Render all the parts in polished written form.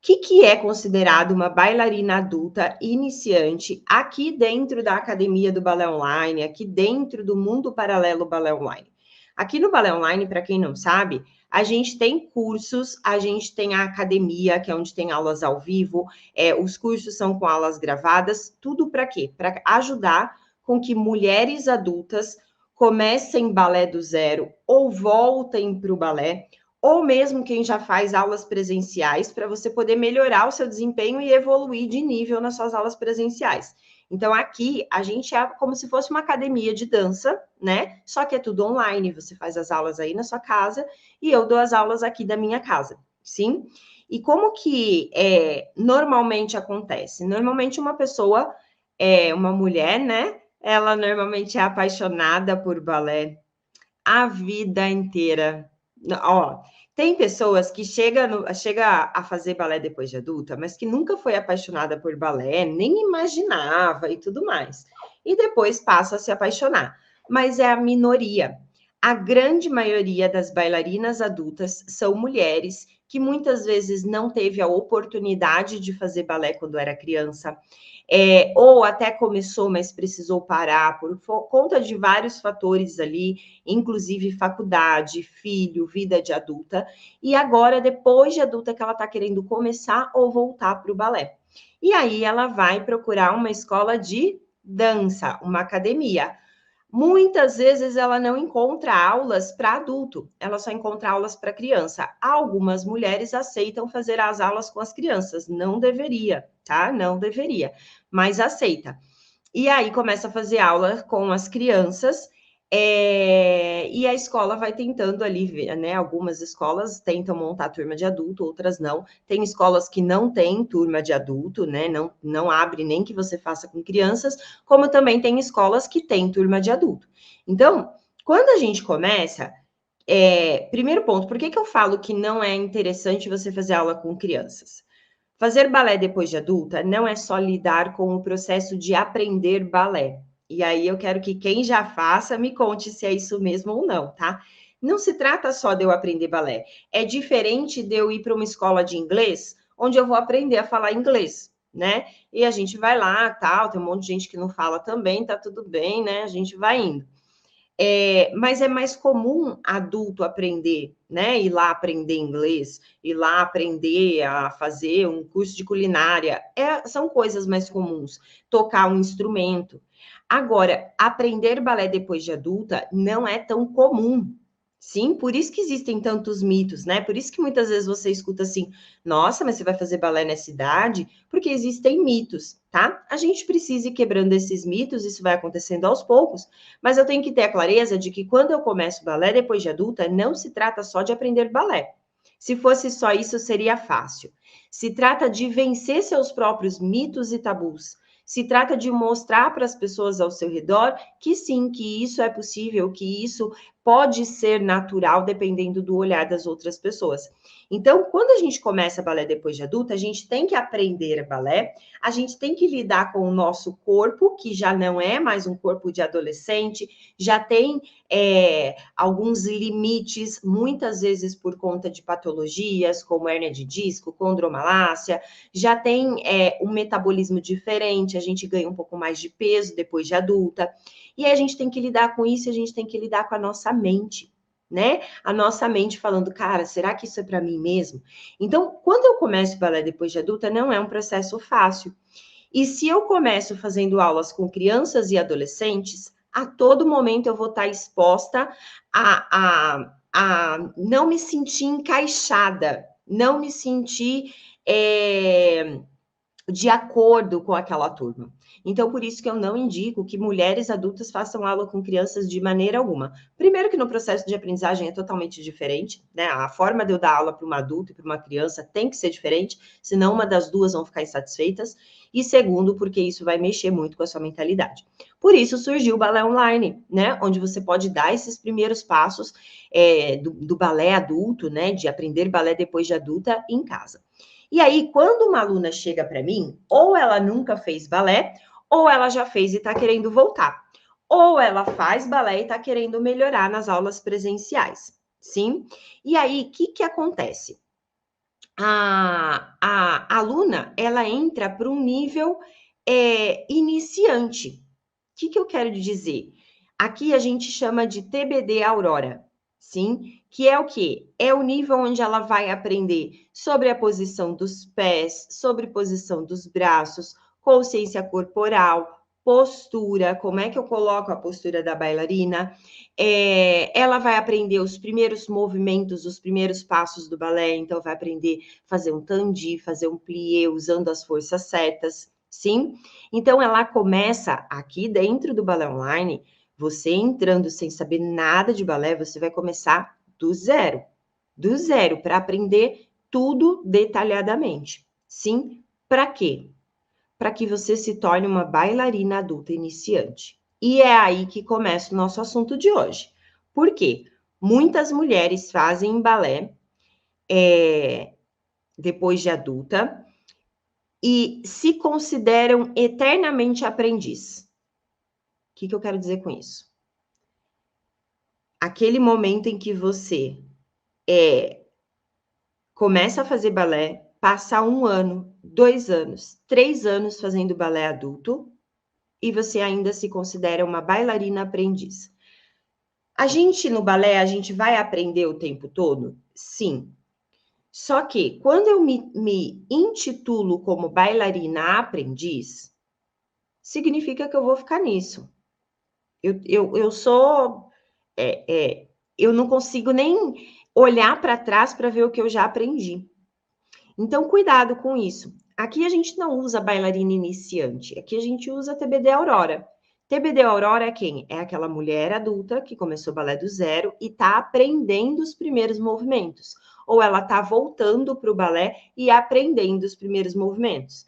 que é considerado uma bailarina adulta iniciante aqui dentro da Academia do Balé Online, aqui dentro do mundo paralelo Balé Online? Aqui no Balé Online, para quem não sabe, a gente tem cursos, a gente tem a academia, que é onde tem aulas ao vivo, os cursos são com aulas gravadas, tudo para quê? Para ajudar com que mulheres adultas comecem balé do zero ou voltem para o balé, ou mesmo quem já faz aulas presenciais, para você poder melhorar o seu desempenho e evoluir de nível nas suas aulas presenciais. Então, aqui a gente é como se fosse uma academia de dança, né? Só que é tudo online, você faz as aulas aí na sua casa e eu dou as aulas aqui da minha casa, sim? E como que normalmente acontece? Normalmente uma pessoa, uma mulher, né? Ela normalmente é apaixonada por balé a vida inteira. Ó, tem pessoas que chega a fazer balé depois de adulta, mas que nunca foi apaixonada por balé, nem imaginava e tudo mais. E depois passa a se apaixonar. Mas é a minoria. A grande maioria das bailarinas adultas são mulheres que muitas vezes não teve a oportunidade de fazer balé quando era criança, ou até começou, mas precisou parar por conta de vários fatores ali, inclusive faculdade, filho, vida de adulta, e agora, depois de adulta, que ela está querendo começar ou voltar para o balé. E aí ela vai procurar uma escola de dança, uma academia. Muitas vezes ela não encontra aulas para adulto, ela só encontra aulas para criança. Algumas mulheres aceitam fazer as aulas com as crianças, não deveria, tá? Não deveria, mas aceita. E aí começa a fazer aula com as crianças, e a escola vai tentando ali ver, né? Algumas escolas tentam montar turma de adulto, outras não. Tem escolas que não têm turma de adulto, né? Não abre nem que você faça com crianças, como também tem escolas que têm turma de adulto. Então, quando a gente começa, primeiro ponto, por que eu falo que não é interessante você fazer aula com crianças? Fazer balé depois de adulta não é só lidar com o processo de aprender balé. E aí eu quero que quem já faça me conte se é isso mesmo ou não, tá? Não se trata só de eu aprender balé. É diferente de eu ir para uma escola de inglês, onde eu vou aprender a falar inglês, né? E a gente vai lá, tal, tem um monte de gente que não fala também, tá tudo bem, né? A gente vai indo. Mas é mais comum adulto aprender, né? Ir lá aprender inglês, ir lá aprender a fazer um curso de culinária. São coisas mais comuns. Tocar um instrumento. Agora, aprender balé depois de adulta não é tão comum. Sim, por isso que existem tantos mitos, né? Por isso que muitas vezes você escuta assim, nossa, mas você vai fazer balé nessa idade? Porque existem mitos, tá? A gente precisa ir quebrando esses mitos, isso vai acontecendo aos poucos, mas eu tenho que ter a clareza de que quando eu começo balé depois de adulta, não se trata só de aprender balé. Se fosse só isso, seria fácil. Se trata de vencer seus próprios mitos e tabus. Se trata de mostrar para as pessoas ao seu redor que sim, que isso é possível, que isso pode ser natural dependendo do olhar das outras pessoas. Então, quando a gente começa balé depois de adulta, a gente tem que aprender balé, a gente tem que lidar com o nosso corpo, que já não é mais um corpo de adolescente, já tem alguns limites, muitas vezes por conta de patologias, como hérnia de disco, condromalácia, já tem um metabolismo diferente, a gente ganha um pouco mais de peso depois de adulta, e aí a gente tem que lidar com isso, a gente tem que lidar com a nossa mente, né? A nossa mente falando, cara, será que isso é para mim mesmo? Então, quando eu começo balé depois de adulta, não é um processo fácil. E se eu começo fazendo aulas com crianças e adolescentes, a todo momento eu vou estar exposta a não me sentir encaixada, não me sentir de acordo com aquela turma. Então, por isso que eu não indico que mulheres adultas façam aula com crianças de maneira alguma. Primeiro que no processo de aprendizagem é totalmente diferente, né? A forma de eu dar aula para uma adulta e para uma criança tem que ser diferente, senão uma das duas vão ficar insatisfeitas. E segundo, porque isso vai mexer muito com a sua mentalidade. Por isso surgiu o balé online, né? Onde você pode dar esses primeiros passos do balé adulto, né? De aprender balé depois de adulta em casa. E aí, quando uma aluna chega para mim, ou ela nunca fez balé, ou ela já fez e está querendo voltar. Ou ela faz balé e está querendo melhorar nas aulas presenciais, sim? E aí, o que acontece? aluna, ela entra para um nível iniciante. O que eu quero dizer? Aqui a gente chama de TBD Aurora, sim? Que é o quê? É o nível onde ela vai aprender sobre a posição dos pés, sobre posição dos braços, consciência corporal, postura, como é que eu coloco a postura da bailarina. Ela vai aprender os primeiros movimentos, os primeiros passos do balé, então vai aprender a fazer um tandi, fazer um plié, usando as forças certas, sim? Então, ela começa aqui dentro do Balé Online, você entrando sem saber nada de balé, você vai começar do zero, para aprender tudo detalhadamente. Sim? Para quê? Para que você se torne uma bailarina adulta iniciante. E é aí que começa o nosso assunto de hoje. Por quê? Muitas mulheres fazem balé depois de adulta e se consideram eternamente aprendiz. O que eu quero dizer com isso? Aquele momento em que você começa a fazer balé, passa 1 ano, 2 anos, 3 anos fazendo balé adulto e você ainda se considera uma bailarina aprendiz. A gente no balé, a gente vai aprender o tempo todo? Sim. Só que quando eu me intitulo como bailarina aprendiz, significa que eu vou ficar nisso. Eu sou... eu não consigo nem olhar para trás para ver o que eu já aprendi. Então, cuidado com isso. Aqui a gente não usa bailarina iniciante, aqui a gente usa TBD Aurora. TBD Aurora é quem? É aquela mulher adulta que começou balé do zero e está aprendendo os primeiros movimentos. Ou ela está voltando para o balé e aprendendo os primeiros movimentos.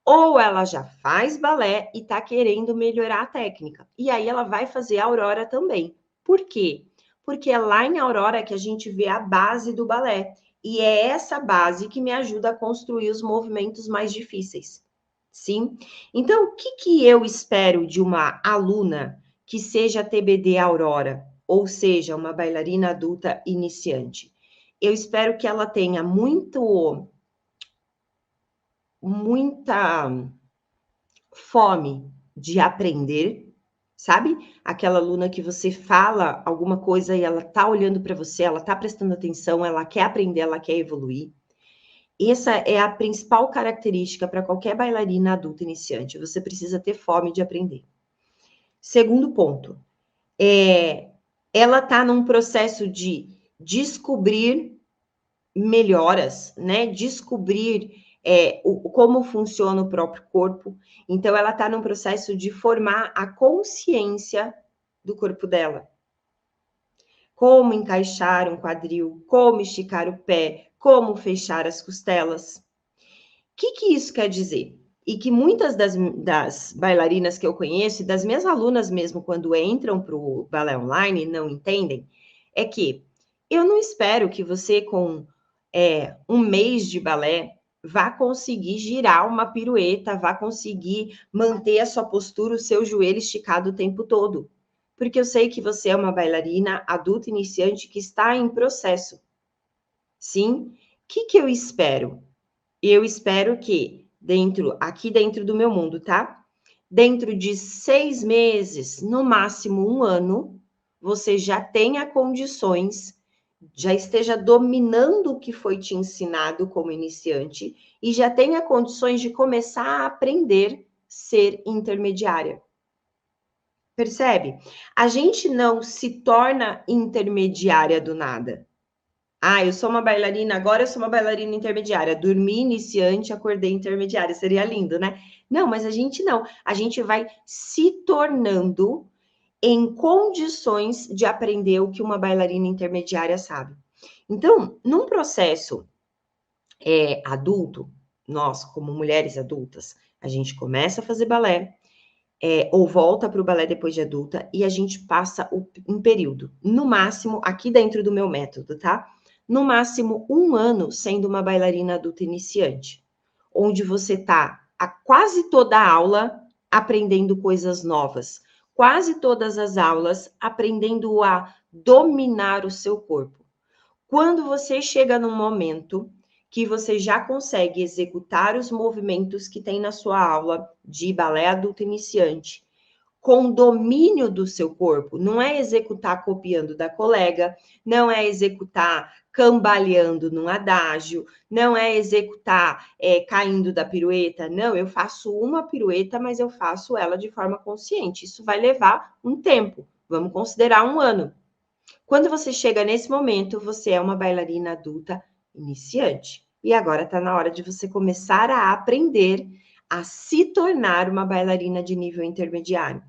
Ou ela já faz balé e está querendo melhorar a técnica. E aí ela vai fazer Aurora também. Por quê? Porque é lá em Aurora que a gente vê a base do balé. E é essa base que me ajuda a construir os movimentos mais difíceis. Sim? Então, o que eu espero de uma aluna que seja TBD Aurora, ou seja, uma bailarina adulta iniciante? Eu espero que ela tenha muita fome de aprender, sabe? Aquela aluna que você fala alguma coisa e ela tá olhando para você, ela tá prestando atenção, ela quer aprender, ela quer evoluir. Essa é a principal característica para qualquer bailarina adulta iniciante. Você precisa ter fome de aprender. Segundo ponto, ela tá num processo de descobrir melhoras, né? Descobrir como funciona o próprio corpo. Então, ela está num processo de formar a consciência do corpo dela. Como encaixar um quadril, como esticar o pé, como fechar as costelas. O que isso quer dizer? E que muitas das bailarinas que eu conheço, e das minhas alunas mesmo, quando entram para o balé online, não entendem, é que eu não espero que você, com 1 mês de balé, vá conseguir girar uma pirueta, vá conseguir manter a sua postura, o seu joelho esticado o tempo todo. Porque eu sei que você é uma bailarina adulta iniciante que está em processo. Sim? O que eu espero? Eu espero que aqui dentro do meu mundo, tá? Dentro de 6 meses, no máximo 1 ano, você já tenha condições, já esteja dominando o que foi te ensinado como iniciante e já tenha condições de começar a aprender a ser intermediária. Percebe? A gente não se torna intermediária do nada. Eu sou uma bailarina, agora eu sou uma bailarina intermediária. Dormi iniciante, acordei intermediária. Seria lindo, né? Não, mas a gente não. A gente vai se tornando em condições de aprender o que uma bailarina intermediária sabe. Então, num processo adulto, nós, como mulheres adultas, a gente começa a fazer balé, ou volta para o balé depois de adulta, e a gente passa um período, no máximo, aqui dentro do meu método, tá? No máximo 1 ano sendo uma bailarina adulta iniciante, onde você tá a quase toda a aula aprendendo coisas novas, quase todas as aulas aprendendo a dominar o seu corpo. Quando você chega num momento que você já consegue executar os movimentos que tem na sua aula de balé adulto iniciante, com domínio do seu corpo. Não é executar copiando da colega, não é executar cambaleando num adágio, não é executar caindo da pirueta. Não, eu faço uma pirueta, mas eu faço ela de forma consciente. Isso vai levar um tempo, vamos considerar 1 ano. Quando você chega nesse momento, você é uma bailarina adulta iniciante. E agora está na hora de você começar a aprender a se tornar uma bailarina de nível intermediário.